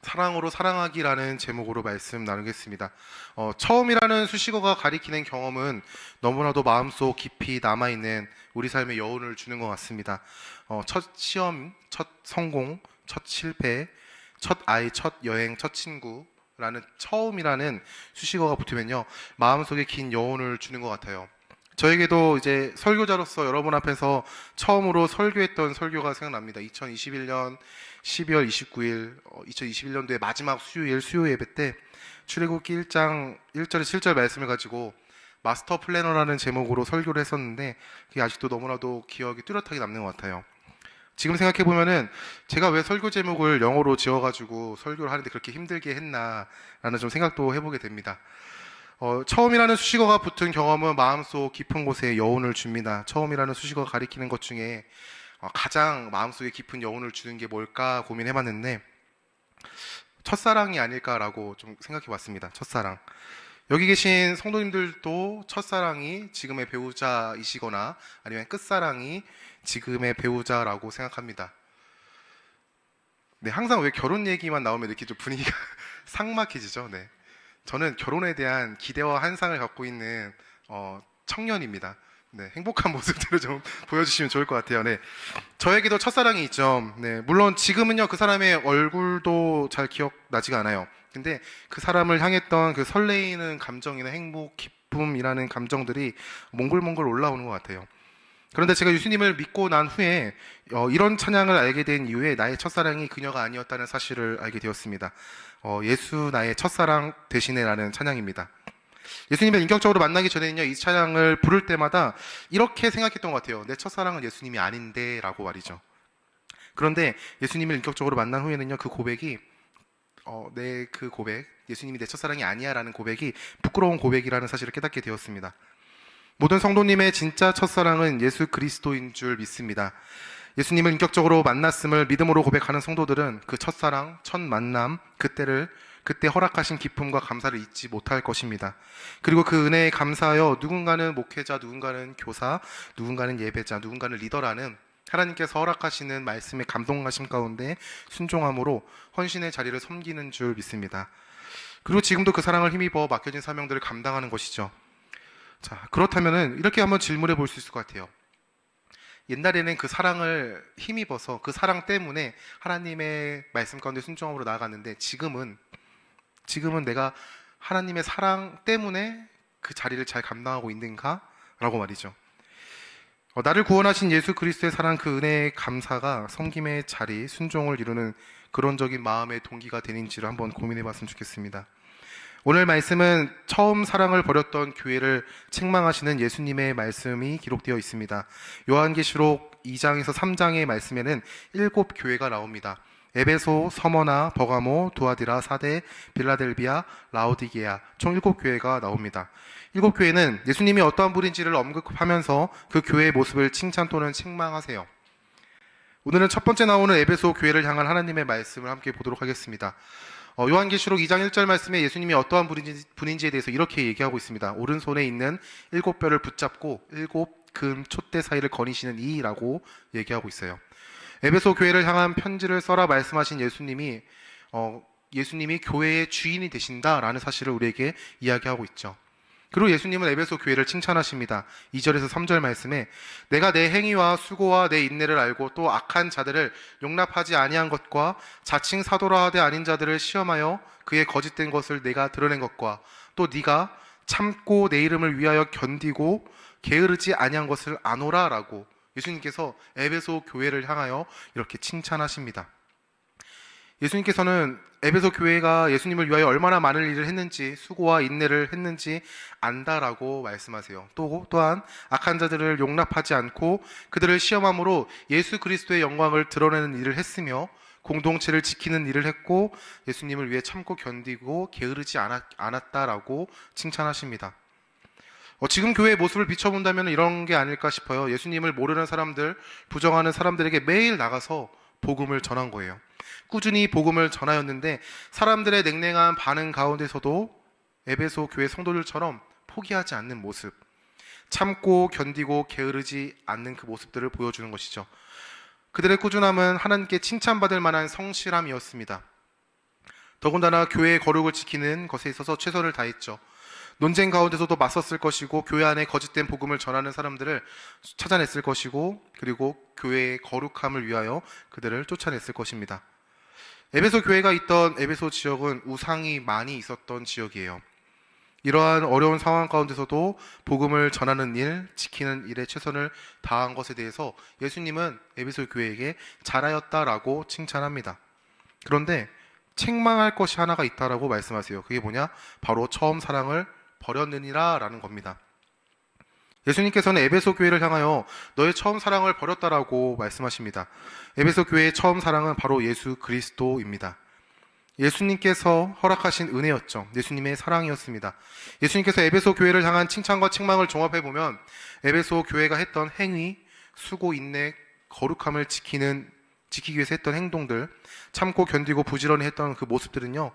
사랑으로 사랑하기라는 제목으로 말씀 나누겠습니다. 처음이라는 수식어가 가리키는 경험은 너무나도 마음속 깊이 남아있는 우리 삶의 여운을 주는 것 같습니다. 첫 시험, 첫 성공, 첫 실패, 첫 아이, 첫 여행, 첫 친구라는 처음이라는 수식어가 붙으면요, 마음속에 긴 여운을 주는 것 같아요. 저에게도 이제 설교자로서 여러분 앞에서 처음으로 설교했던 설교가 생각납니다. 2021년 12월 29일, 2021년도의 마지막 수요일 수요 예배 때 출애굽기 1장 1절에 7절 말씀을 가지고 마스터 플래너라는 제목으로 설교를 했었는데, 그게 아직도 너무나도 기억이 뚜렷하게 남는 것 같아요. 지금 생각해 보면은 제가 왜 설교 제목을 영어로 지어가지고 설교를 하는데 그렇게 힘들게 했나라는 좀 생각도 해보게 됩니다. 처음이라는 수식어가 붙은 경험은 마음속 깊은 곳에 여운을 줍니다. 처음이라는 수식어가 가리키는 것 중에 가장 마음속에 깊은 여운을 주는 게 뭘까 고민해봤는데, 첫사랑이 아닐까라고 좀 생각해봤습니다. 첫사랑. 여기 계신 성도님들도 첫사랑이 지금의 배우자이시거나 아니면 끝사랑이 지금의 배우자라고 생각합니다. 네, 항상 왜 결혼 얘기만 나오면 이렇게 좀 분위기가 삭막해지죠? 네. 저는 결혼에 대한 기대와 환상을 갖고 있는 청년입니다. 네, 행복한 모습들을 좀 보여주시면 좋을 것 같아요. 네, 저에게도 첫사랑이 있죠. 네, 물론 지금은요 그 사람의 얼굴도 잘 기억나지가 않아요. 근데 그 사람을 향했던 그 설레이는 감정이나 행복, 기쁨이라는 감정들이 몽글몽글 올라오는 것 같아요. 그런데 제가 예수님을 믿고 난 후에 이런 찬양을 알게 된 이후에 나의 첫사랑이 그녀가 아니었다는 사실을 알게 되었습니다. 예수 나의 첫사랑 대신에라는 찬양입니다. 예수님을 인격적으로 만나기 전에는요, 이 찬양을 부를 때마다 이렇게 생각했던 것 같아요. 내 첫사랑은 예수님이 아닌데 라고 말이죠. 그런데 예수님을 인격적으로 만난 후에는요, 그 고백이 내 그 고백, 예수님이 내 첫사랑이 아니야 라는 고백이 부끄러운 고백이라는 사실을 깨닫게 되었습니다. 모든 성도님의 진짜 첫사랑은 예수 그리스도인 줄 믿습니다. 예수님을 인격적으로 만났음을 믿음으로 고백하는 성도들은 그 첫사랑, 첫 만남, 그때 허락하신 기쁨과 감사를 잊지 못할 것입니다. 그리고 그 은혜에 감사하여 누군가는 목회자, 누군가는 교사, 누군가는 예배자, 누군가는 리더라는 하나님께서 허락하시는 말씀의 감동하심 가운데 순종함으로 헌신의 자리를 섬기는 줄 믿습니다. 그리고 지금도 그 사랑을 힘입어 맡겨진 사명들을 감당하는 것이죠. 자, 그렇다면은 이렇게 한번 질문해 볼 수 있을 것 같아요. 옛날에는 그 사랑을 힘입어서 그 사랑 때문에 하나님의 말씀 가운데 순종함으로 나아갔는데, 지금은 내가 하나님의 사랑 때문에 그 자리를 잘 감당하고 있는가? 라고 말이죠. 나를 구원하신 예수 그리스도의 사랑, 그 은혜의 감사가 섬김의 자리, 순종을 이루는 그런적인 마음의 동기가 되는지를 한번 고민해 봤으면 좋겠습니다. 오늘 말씀은 처음 사랑을 버렸던 교회를 책망하시는 예수님의 말씀이 기록되어 있습니다. 요한계시록 2장에서 3장의 말씀에는 7교회가 나옵니다. 에베소, 서머나, 버가모, 두아디라, 사데, 빌라델비아, 라오디게아, 총 7교회가 나옵니다. 7교회는 예수님이 어떠한 분인지를 언급하면서 그 교회의 모습을 칭찬 또는 책망하세요. 오늘은 첫 번째 나오는 에베소 교회를 향한 하나님의 말씀을 함께 보도록 하겠습니다. 요한계시록 2장 1절 말씀에 예수님이 어떠한 분인지에 대해서 이렇게 얘기하고 있습니다. 오른손에 있는 7뼈를 붙잡고 7금 촛대 사이를 거니시는 이라고 얘기하고 있어요. 에베소 교회를 향한 편지를 써라 말씀하신 예수님이 교회의 주인이 되신다라는 사실을 우리에게 이야기하고 있죠. 그리고 예수님은 에베소 교회를 칭찬하십니다. 2절에서 3절 말씀에 내가 내 행위와 수고와 내 인내를 알고 또 악한 자들을 용납하지 아니한 것과 자칭 사도라 하되 아닌 자들을 시험하여 그의 거짓된 것을 내가 드러낸 것과 또 네가 참고 내 이름을 위하여 견디고 게으르지 아니한 것을 아노라라고 예수님께서 에베소 교회를 향하여 이렇게 칭찬하십니다. 예수님께서는 에베소 교회가 예수님을 위하여 얼마나 많은 일을 했는지, 수고와 인내를 했는지 안다라고 말씀하세요. 또한 악한 자들을 용납하지 않고 그들을 시험함으로 예수 그리스도의 영광을 드러내는 일을 했으며 공동체를 지키는 일을 했고 예수님을 위해 참고 견디고 게으르지 않았다라고 칭찬하십니다. 지금 교회의 모습을 비춰본다면 이런 게 아닐까 싶어요. 예수님을 모르는 사람들, 부정하는 사람들에게 매일 나가서 복음을 전한 거예요. 꾸준히 복음을 전하였는데 사람들의 냉랭한 반응 가운데서도 에베소 교회 성도들처럼 포기하지 않는 모습, 참고 견디고 게으르지 않는 그 모습들을 보여주는 것이죠. 그들의 꾸준함은 하나님께 칭찬받을 만한 성실함이었습니다. 더군다나 교회의 거룩을 지키는 것에 있어서 최선을 다했죠. 논쟁 가운데서도 맞섰을 것이고 교회 안에 거짓된 복음을 전하는 사람들을 찾아냈을 것이고 그리고 교회의 거룩함을 위하여 그들을 쫓아냈을 것입니다. 에베소 교회가 있던 에베소 지역은 우상이 많이 있었던 지역이에요. 이러한 어려운 상황 가운데서도 복음을 전하는 일, 지키는 일에 최선을 다한 것에 대해서 예수님은 에베소 교회에게 잘하였다라고 칭찬합니다. 그런데 책망할 것이 하나가 있다라고 말씀하세요. 그게 뭐냐? 바로 처음 사랑을 버렸느니라 라는 겁니다. 예수님께서는 에베소 교회를 향하여 너의 처음 사랑을 버렸다라고 말씀하십니다. 에베소 교회의 처음 사랑은 바로 예수 그리스도입니다. 예수님께서 허락하신 은혜였죠. 예수님의 사랑이었습니다. 예수님께서 에베소 교회를 향한 칭찬과 책망을 종합해보면 에베소 교회가 했던 행위, 수고, 인내, 거룩함을 지키기 위해서 했던 행동들, 참고 견디고 부지런히 했던 그 모습들은요,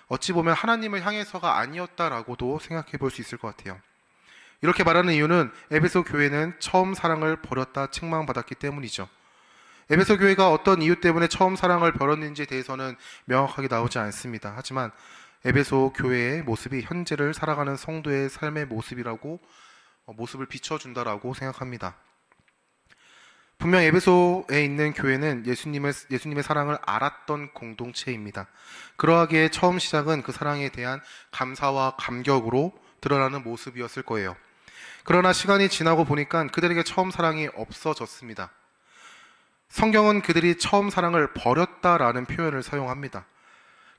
어찌 보면 하나님을 향해서가 아니었다라고도 생각해 볼 수 있을 것 같아요. 이렇게 말하는 이유는 에베소 교회는 처음 사랑을 버렸다 책망받았기 때문이죠. 에베소 교회가 어떤 이유 때문에 처음 사랑을 버렸는지에 대해서는 명확하게 나오지 않습니다. 하지만 에베소 교회의 모습이 현재를 살아가는 성도의 삶의 모습을 비춰준다라고 생각합니다. 분명 에베소에 있는 교회는 예수님의 사랑을 알았던 공동체입니다. 그러하기에 처음 시작은 그 사랑에 대한 감사와 감격으로 드러나는 모습이었을 거예요. 그러나 시간이 지나고 보니까 그들에게 처음 사랑이 없어졌습니다. 성경은 그들이 처음 사랑을 버렸다라는 표현을 사용합니다.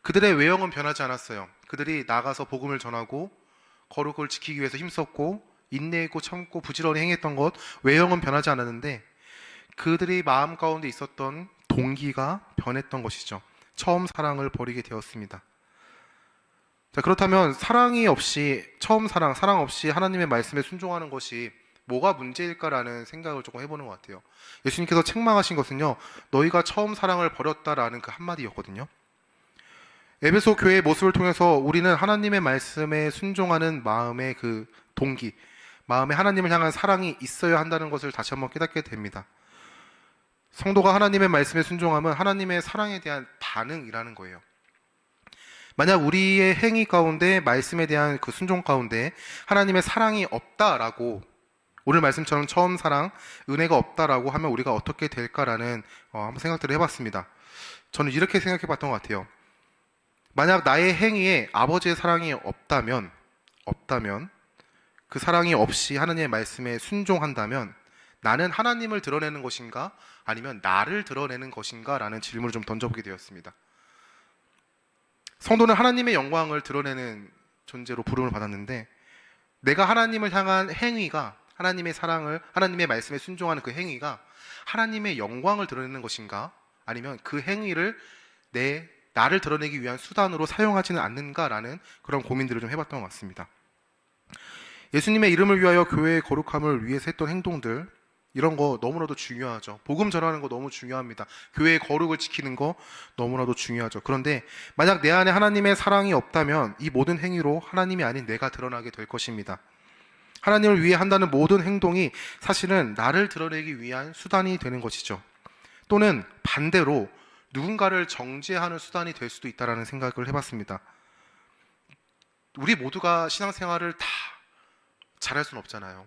그들의 외형은 변하지 않았어요. 그들이 나가서 복음을 전하고 거룩을 지키기 위해서 힘썼고 인내있고 참고 부지런히 행했던 것, 외형은 변하지 않았는데 그들이 마음 가운데 있었던 동기가 변했던 것이죠. 처음 사랑을 버리게 되었습니다. 자, 그렇다면 처음 사랑 없이 하나님의 말씀에 순종하는 것이 뭐가 문제일까라는 생각을 조금 해보는 것 같아요. 예수님께서 책망하신 것은요, 너희가 처음 사랑을 버렸다라는 그 한마디였거든요. 에베소 교회의 모습을 통해서 우리는 하나님의 말씀에 순종하는 마음의 그 동기, 마음에 하나님을 향한 사랑이 있어야 한다는 것을 다시 한번 깨닫게 됩니다. 성도가 하나님의 말씀에 순종하면 하나님의 사랑에 대한 반응이라는 거예요. 만약 우리의 행위 가운데 말씀에 대한 그 순종 가운데 하나님의 사랑이 없다라고, 오늘 말씀처럼 처음 사랑, 은혜가 없다라고 하면 우리가 어떻게 될까라는 한번 생각들을 해봤습니다. 저는 이렇게 생각해 봤던 것 같아요. 만약 나의 행위에 아버지의 사랑이 없다면 그 사랑이 없이 하나님의 말씀에 순종한다면 나는 하나님을 드러내는 것인가 아니면 나를 드러내는 것인가 라는 질문을 좀 던져보게 되었습니다. 성도는 하나님의 영광을 드러내는 존재로 부름을 받았는데 내가 하나님을 향한 행위가 하나님의 사랑을, 하나님의 말씀에 순종하는 그 행위가 하나님의 영광을 드러내는 것인가 아니면 그 행위를 나를 드러내기 위한 수단으로 사용하지는 않는가라는 그런 고민들을 좀 해봤던 것 같습니다. 예수님의 이름을 위하여 교회의 거룩함을 위해서 했던 행동들, 이런 거 너무나도 중요하죠. 복음 전하는 거 너무 중요합니다. 교회의 거룩을 지키는 거 너무나도 중요하죠. 그런데 만약 내 안에 하나님의 사랑이 없다면 이 모든 행위로 하나님이 아닌 내가 드러나게 될 것입니다. 하나님을 위해 한다는 모든 행동이 사실은 나를 드러내기 위한 수단이 되는 것이죠. 또는 반대로 누군가를 정죄하는 수단이 될 수도 있다는 생각을 해봤습니다. 우리 모두가 신앙생활을 다 잘할 수는 없잖아요.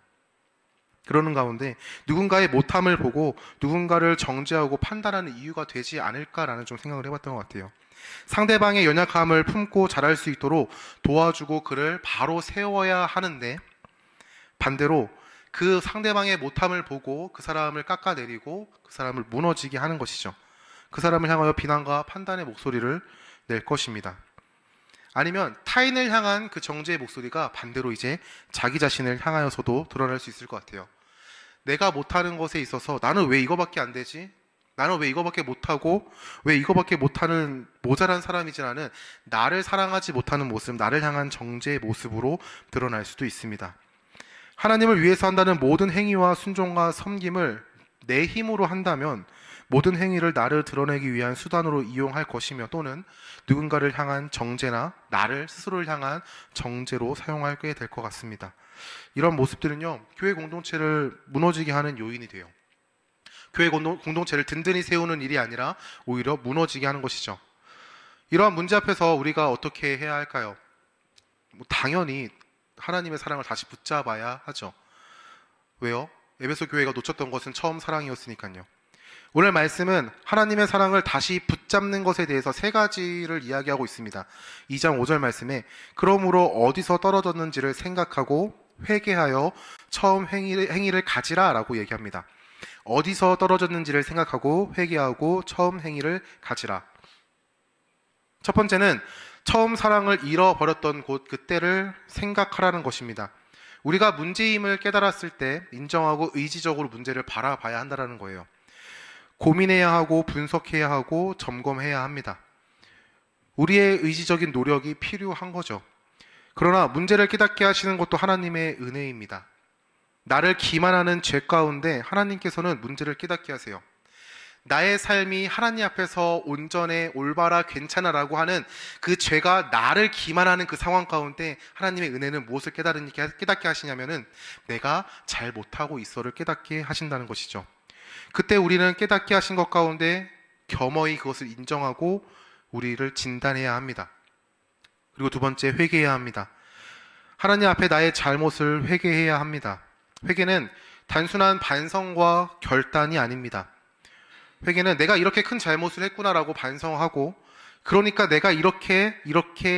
그러는 가운데 누군가의 못함을 보고 누군가를 정죄하고 판단하는 이유가 되지 않을까라는 좀 생각을 해봤던 것 같아요. 상대방의 연약함을 품고 자랄 수 있도록 도와주고 그를 바로 세워야 하는데 반대로 그 상대방의 못함을 보고 그 사람을 깎아내리고 그 사람을 무너지게 하는 것이죠. 그 사람을 향하여 비난과 판단의 목소리를 낼 것입니다. 아니면 타인을 향한 그 정죄의 목소리가 반대로 이제 자기 자신을 향하여서도 드러날 수 있을 것 같아요. 내가 못하는 것에 있어서 나는 왜 이거밖에 안 되지? 나는 왜 이거밖에 못하고 왜 이거밖에 못하는 모자란 사람이지라는 나를 사랑하지 못하는 모습, 나를 향한 정죄의 모습으로 드러날 수도 있습니다. 하나님을 위해서 한다는 모든 행위와 순종과 섬김을 내 힘으로 한다면 모든 행위를 나를 드러내기 위한 수단으로 이용할 것이며 또는 누군가를 향한 정죄나 나를 스스로를 향한 정죄로 사용하게 될 것 같습니다. 이런 모습들은요, 교회 공동체를 무너지게 하는 요인이 돼요. 교회 공동체를 든든히 세우는 일이 아니라 오히려 무너지게 하는 것이죠. 이러한 문제 앞에서 우리가 어떻게 해야 할까요? 당연히 하나님의 사랑을 다시 붙잡아야 하죠. 왜요? 에베소 교회가 놓쳤던 것은 처음 사랑이었으니까요. 오늘 말씀은 하나님의 사랑을 다시 붙잡는 것에 대해서 세 가지를 이야기하고 있습니다. 2장 5절 말씀에 그러므로 어디서 떨어졌는지를 생각하고 회개하여 처음 행위를 가지라 라고 얘기합니다. 어디서 떨어졌는지를 생각하고 회개하고 처음 행위를 가지라. 첫 번째는 처음 사랑을 잃어버렸던 곳 그때를 생각하라는 것입니다. 우리가 문제임을 깨달았을 때 인정하고 의지적으로 문제를 바라봐야 한다는 거예요. 고민해야 하고 분석해야 하고 점검해야 합니다. 우리의 의지적인 노력이 필요한 거죠. 그러나 문제를 깨닫게 하시는 것도 하나님의 은혜입니다. 나를 기만하는 죄 가운데 하나님께서는 문제를 깨닫게 하세요. 나의 삶이 하나님 앞에서 온전해, 올바라, 괜찮아라고 하는 그 죄가 나를 기만하는 그 상황 가운데 하나님의 은혜는 무엇을 깨닫게 하시냐면은 내가 잘 못하고 있어를 깨닫게 하신다는 것이죠. 그때 우리는 깨닫게 하신 것 가운데 겸허히 그것을 인정하고 우리를 진단해야 합니다. 그리고 두 번째, 회개해야 합니다. 하나님 앞에 나의 잘못을 회개해야 합니다. 회개는 단순한 반성과 결단이 아닙니다. 회개는 내가 이렇게 큰 잘못을 했구나라고 반성하고 그러니까 내가 이렇게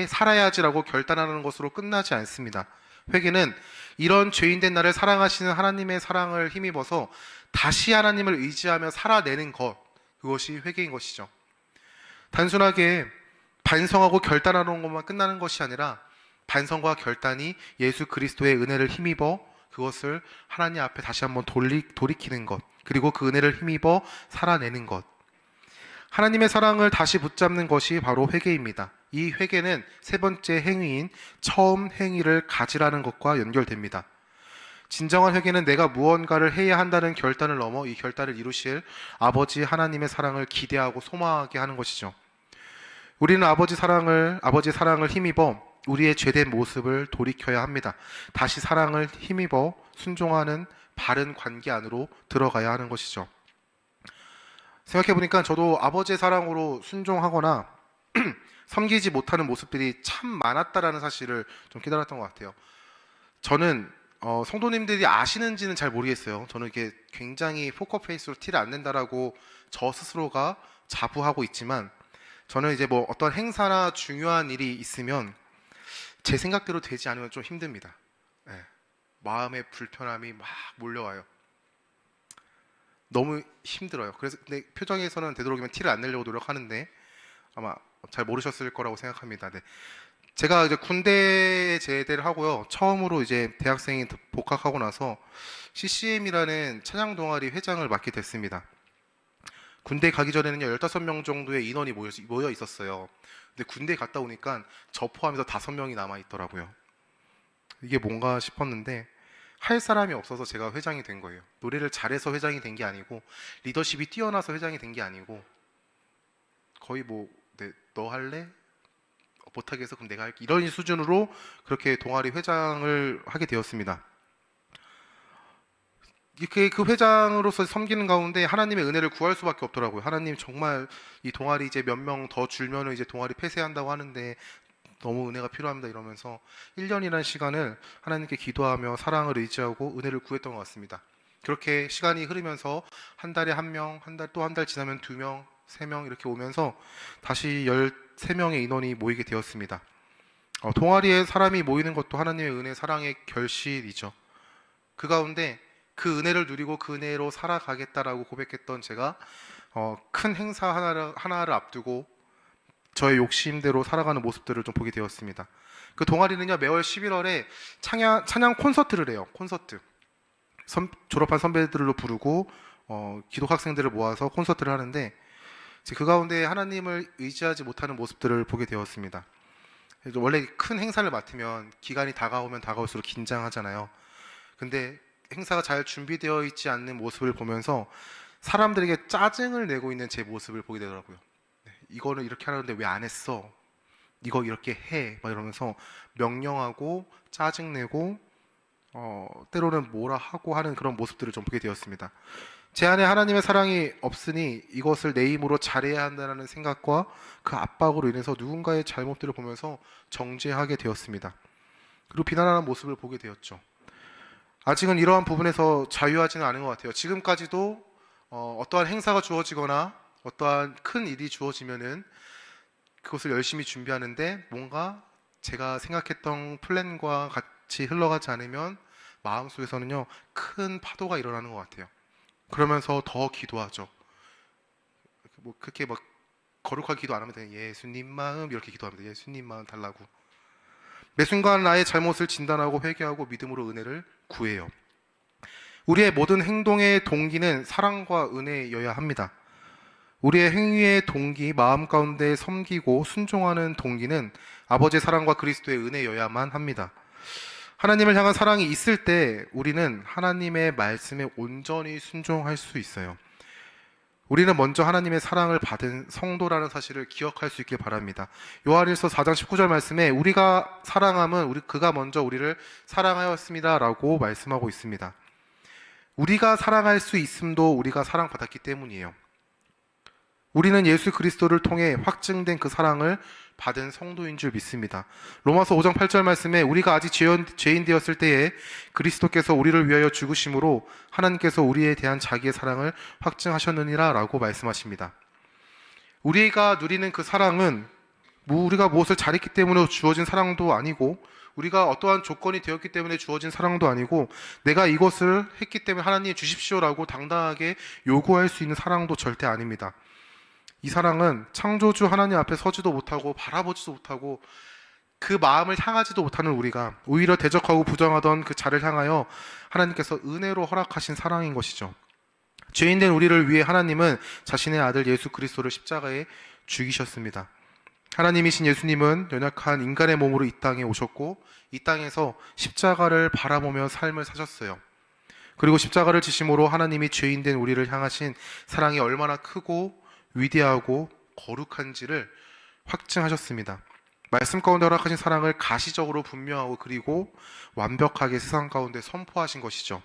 살아야지라고 결단하는 것으로 끝나지 않습니다. 회개는 이런 죄인된 나를 사랑하시는 하나님의 사랑을 힘입어서 다시 하나님을 의지하며 살아내는 것, 그것이 회개인 것이죠. 단순하게 반성하고 결단하는 것만 끝나는 것이 아니라 반성과 결단이 예수 그리스도의 은혜를 힘입어 그것을 하나님 앞에 다시 한번 돌이키는 것, 그리고 그 은혜를 힘입어 살아내는 것. 하나님의 사랑을 다시 붙잡는 것이 바로 회개입니다. 이 회개는 세 번째 행위인 처음 행위를 가지라는 것과 연결됩니다. 진정한 회개는 내가 무언가를 해야 한다는 결단을 넘어 이 결단을 이루실 아버지 하나님의 사랑을 기대하고 소망하게 하는 것이죠. 우리는 아버지 사랑을 힘입어 우리의 죄된 모습을 돌이켜야 합니다. 다시 사랑을 힘입어 순종하는 바른 관계 안으로 들어가야 하는 것이죠. 생각해보니까 저도 아버지의 사랑으로 순종하거나 섬기지 못하는 모습들이 참 많았다라는 사실을 좀 깨달았던 것 같아요. 저는 성도님들이 아시는지는 잘 모르겠어요. 저는 이게 굉장히 포커페이스로 티를 안 낸다라고 저 스스로가 자부하고 있지만 저는 이제 뭐 어떤 행사나 중요한 일이 있으면 제 생각대로 되지 않으면 좀 힘듭니다. 네. 마음의 불편함이 막 몰려와요. 너무 힘들어요. 그래서 근데 표정에서는 되도록이면 티를 안 내려고 노력하는데 아마 잘 모르셨을 거라고 생각합니다. 네. 제가 이제 군대에 제대를 하고요. 처음으로 이제 대학생이 복학하고 나서 CCM이라는 찬양 동아리 회장을 맡게 됐습니다. 군대 가기 전에는요 15명 정도의 인원이 모여 있었어요. 근데 군대 갔다 오니까 저 포함해서 5명이 남아 있더라고요. 이게 뭔가 싶었는데 할 사람이 없어서 제가 회장이 된 거예요. 노래를 잘해서 회장이 된 게 아니고 리더십이 뛰어나서 회장이 된 게 아니고 거의 뭐 너 할래? 못하겠어 그럼 내가 할게 이런 수준으로 그렇게 동아리 회장을 하게 되었습니다. 이렇게 그 회장으로서 섬기는 가운데 하나님의 은혜를 구할 수밖에 없더라고요. 하나님 정말 이 동아리 이제 몇 명 더 줄면은 이제 동아리 폐쇄한다고 하는데 너무 은혜가 필요합니다 이러면서 1년이라는 시간을 하나님께 기도하며 사랑을 의지하고 은혜를 구했던 것 같습니다. 그렇게 시간이 흐르면서 한 달에 1명, 또 한 달 지나면 2명, 3명 이렇게 오면서 다시 13명의 인원이 모이게 되었습니다. 동아리에 사람이 모이는 것도 하나님의 은혜, 사랑의 결실이죠. 그 가운데 그 은혜를 누리고 그 은혜로 살아가겠다라고 고백했던 제가 큰 행사 하나를 앞두고 저의 욕심대로 살아가는 모습들을 좀 보게 되었습니다. 그 동아리는요 매월 11월에 찬양 콘서트를 해요. 콘서트 졸업한 선배들로 부르고 기독 학생들을 모아서 콘서트를 하는데 그 가운데 하나님을 의지하지 못하는 모습들을 보게 되었습니다. 원래 큰 행사를 맡으면 기간이 다가오면 다가올수록 긴장하잖아요. 근데 행사가 잘 준비되어 있지 않는 모습을 보면서 사람들에게 짜증을 내고 있는 제 모습을 보게 되더라고요. 이거는 이렇게 하는데 왜 안 했어? 이거 이렇게 해. 막 이러면서 명령하고 짜증내고 때로는 뭐라 하고 하는 그런 모습들을 좀 보게 되었습니다. 제 안에 하나님의 사랑이 없으니 이것을 내 힘으로 잘해야 한다는 생각과 그 압박으로 인해서 누군가의 잘못들을 보면서 정죄하게 되었습니다. 그리고 비난하는 모습을 보게 되었죠. 아직은 이러한 부분에서 자유하지는 않은 것 같아요. 지금까지도 어떠한 행사가 주어지거나 어떠한 큰 일이 주어지면은 그것을 열심히 준비하는데 뭔가 제가 생각했던 플랜과 같이 흘러가지 않으면 마음속에서는요, 큰 파도가 일어나는 것 같아요. 그러면서 더 기도하죠. 뭐 그렇게 막 거룩하게 기도 안 하면 돼요. 예수님 마음 이렇게 기도합니다. 예수님 마음 달라고. 매 순간 나의 잘못을 진단하고 회개하고 믿음으로 은혜를 구해요. 우리의 모든 행동의 동기는 사랑과 은혜여야 합니다. 우리의 행위의 동기, 마음 가운데 섬기고 순종하는 동기는 아버지의 사랑과 그리스도의 은혜여야만 합니다. 하나님을 향한 사랑이 있을 때 우리는 하나님의 말씀에 온전히 순종할 수 있어요. 우리는 먼저 하나님의 사랑을 받은 성도라는 사실을 기억할 수 있길 바랍니다. 요한일서 4장 19절 말씀에 우리가 사랑함은 그가 먼저 우리를 사랑하였습니다라고 말씀하고 있습니다. 우리가 사랑할 수 있음도 우리가 사랑받았기 때문이에요. 우리는 예수 그리스도를 통해 확증된 그 사랑을 받은 성도인 줄 믿습니다. 로마서 5장 8절 말씀에 우리가 아직 죄인 되었을 때에 그리스도께서 우리를 위하여 죽으심으로 하나님께서 우리에 대한 자기의 사랑을 확증하셨느니라 라고 말씀하십니다. 우리가 누리는 그 사랑은 우리가 무엇을 잘했기 때문에 주어진 사랑도 아니고 우리가 어떠한 조건이 되었기 때문에 주어진 사랑도 아니고 내가 이것을 했기 때문에 하나님 주십시오라고 당당하게 요구할 수 있는 사랑도 절대 아닙니다. 이 사랑은 창조주 하나님 앞에 서지도 못하고 바라보지도 못하고 그 마음을 향하지도 못하는 우리가 오히려 대적하고 부정하던 그 자를 향하여 하나님께서 은혜로 허락하신 사랑인 것이죠. 죄인된 우리를 위해 하나님은 자신의 아들 예수 그리스도를 십자가에 죽이셨습니다. 하나님이신 예수님은 연약한 인간의 몸으로 이 땅에 오셨고 이 땅에서 십자가를 바라보며 삶을 사셨어요. 그리고 십자가를 지심으로 하나님이 죄인된 우리를 향하신 사랑이 얼마나 크고 위대하고 거룩한지를 확증하셨습니다. 말씀 가운데 허락하신 사랑을 가시적으로 분명하고 그리고 완벽하게 세상 가운데 선포하신 것이죠.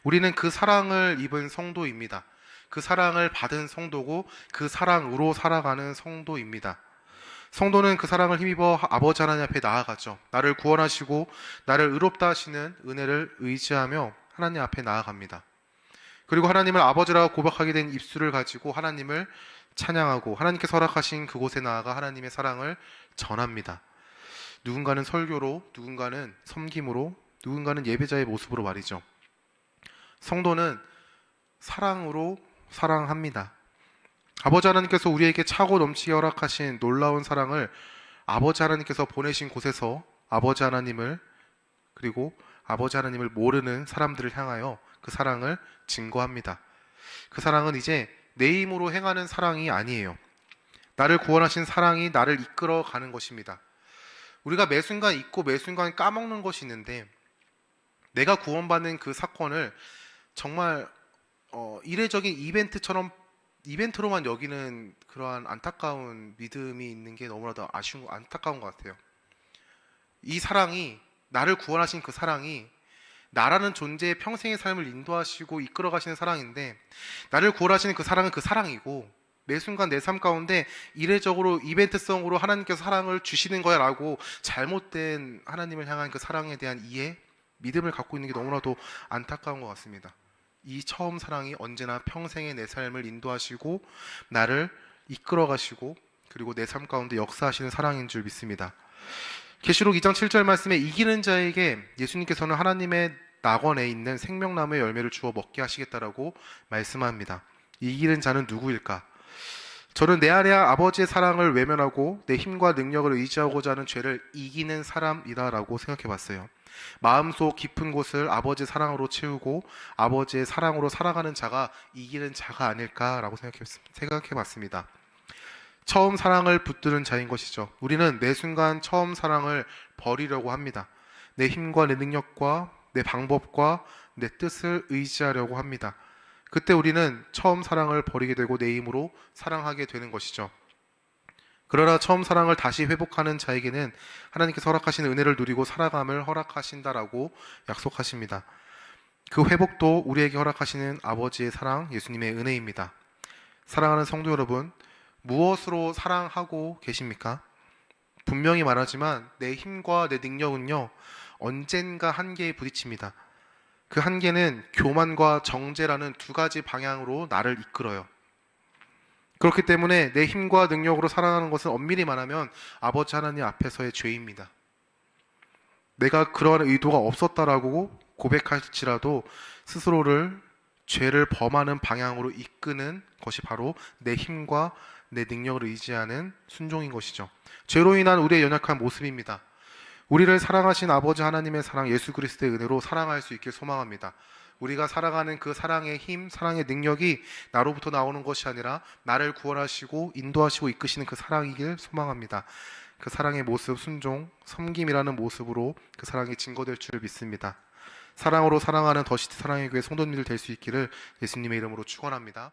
우리는 그 사랑을 입은 성도입니다. 그 사랑을 받은 성도고 그 사랑으로 살아가는 성도입니다. 성도는 그 사랑을 힘입어 아버지 하나님 앞에 나아가죠. 나를 구원하시고 나를 의롭다 하시는 은혜를 의지하며 하나님 앞에 나아갑니다. 그리고 하나님을 아버지라고 고백하게 된 입술을 가지고 하나님을 찬양하고 하나님께서 허락하신 그곳에 나아가 하나님의 사랑을 전합니다. 누군가는 설교로, 누군가는 섬김으로, 누군가는 예배자의 모습으로 말이죠. 성도는 사랑으로 사랑합니다. 아버지 하나님께서 우리에게 차고 넘치게 허락하신 놀라운 사랑을 아버지 하나님께서 보내신 곳에서 아버지 하나님을 그리고 아버지 하나님을 모르는 사람들을 향하여 그 사랑을 증거합니다. 그 사랑은 이제 내 힘으로 행하는 사랑이 아니에요. 나를 구원하신 사랑이 나를 이끌어 가는 것입니다. 우리가 매 순간 잊고 매 순간 까먹는 것이 있는데 내가 구원받는 그 사건을 정말 이례적인 이벤트로만 여기는 그러한 안타까운 믿음이 있는 게 너무나도 안타까운 것 같아요. 이 사랑이 나를 구원하신 그 사랑이 나라는 존재의 평생의 삶을 인도하시고 이끌어가시는 사랑인데 나를 구원하시는 그 사랑은 그 사랑이고 매 순간 내 삶 가운데 이례적으로 이벤트성으로 하나님께서 사랑을 주시는 거야 라고 잘못된 하나님을 향한 그 사랑에 대한 이해, 믿음을 갖고 있는 게 너무나도 안타까운 것 같습니다. 이 처음 사랑이 언제나 평생의 내 삶을 인도하시고 나를 이끌어가시고 그리고 내 삶 가운데 역사하시는 사랑인 줄 믿습니다. 계시록 2장 7절 말씀에 이기는 자에게 예수님께서는 하나님의 낙원에 있는 생명나무의 열매를 주어 먹게 하시겠다라고 말씀합니다. 이기는 자는 누구일까? 저는 내 안에 아버지의 사랑을 외면하고 내 힘과 능력을 의지하고자 하는 죄를 이기는 사람이다라고 생각해 봤어요. 마음속 깊은 곳을 아버지의 사랑으로 채우고 아버지의 사랑으로 살아가는 자가 이기는 자가 아닐까라고 생각해 봤습니다. 처음 사랑을 붙드는 자인 것이죠. 우리는 매 순간 처음 사랑을 버리려고 합니다. 내 힘과 내 능력과 내 방법과 내 뜻을 의지하려고 합니다. 그때 우리는 처음 사랑을 버리게 되고 내 힘으로 사랑하게 되는 것이죠. 그러나 처음 사랑을 다시 회복하는 자에게는 하나님께서 허락하신 은혜를 누리고 살아감을 허락하신다라고 약속하십니다. 그 회복도 우리에게 허락하시는 아버지의 사랑, 예수님의 은혜입니다. 사랑하는 성도 여러분, 무엇으로 사랑하고 계십니까? 분명히 말하지만 내 힘과 내 능력은요, 언젠가 한계에 부딪힙니다. 그 한계는 교만과 정죄라는 두 가지 방향으로 나를 이끌어요. 그렇기 때문에 내 힘과 능력으로 살아가는 것은 엄밀히 말하면 아버지 하나님 앞에서의 죄입니다. 내가 그러한 의도가 없었다라고 고백할지라도 스스로를 죄를 범하는 방향으로 이끄는 것이 바로 내 힘과 내 능력을 의지하는 순종인 것이죠. 죄로 인한 우리의 연약한 모습입니다. 우리를 사랑하신 아버지 하나님의 사랑, 예수 그리스도의 은혜로 사랑할 수 있길 소망합니다. 우리가 살아가는 그 사랑의 힘, 사랑의 능력이 나로부터 나오는 것이 아니라 나를 구원하시고 인도하시고 이끄시는 그 사랑이길 소망합니다. 그 사랑의 모습, 순종, 섬김이라는 모습으로 그 사랑이 증거될 줄 믿습니다. 사랑으로 사랑하는 더시티 사랑의 교회 성도님들 될 수 있기를 예수님의 이름으로 축원합니다.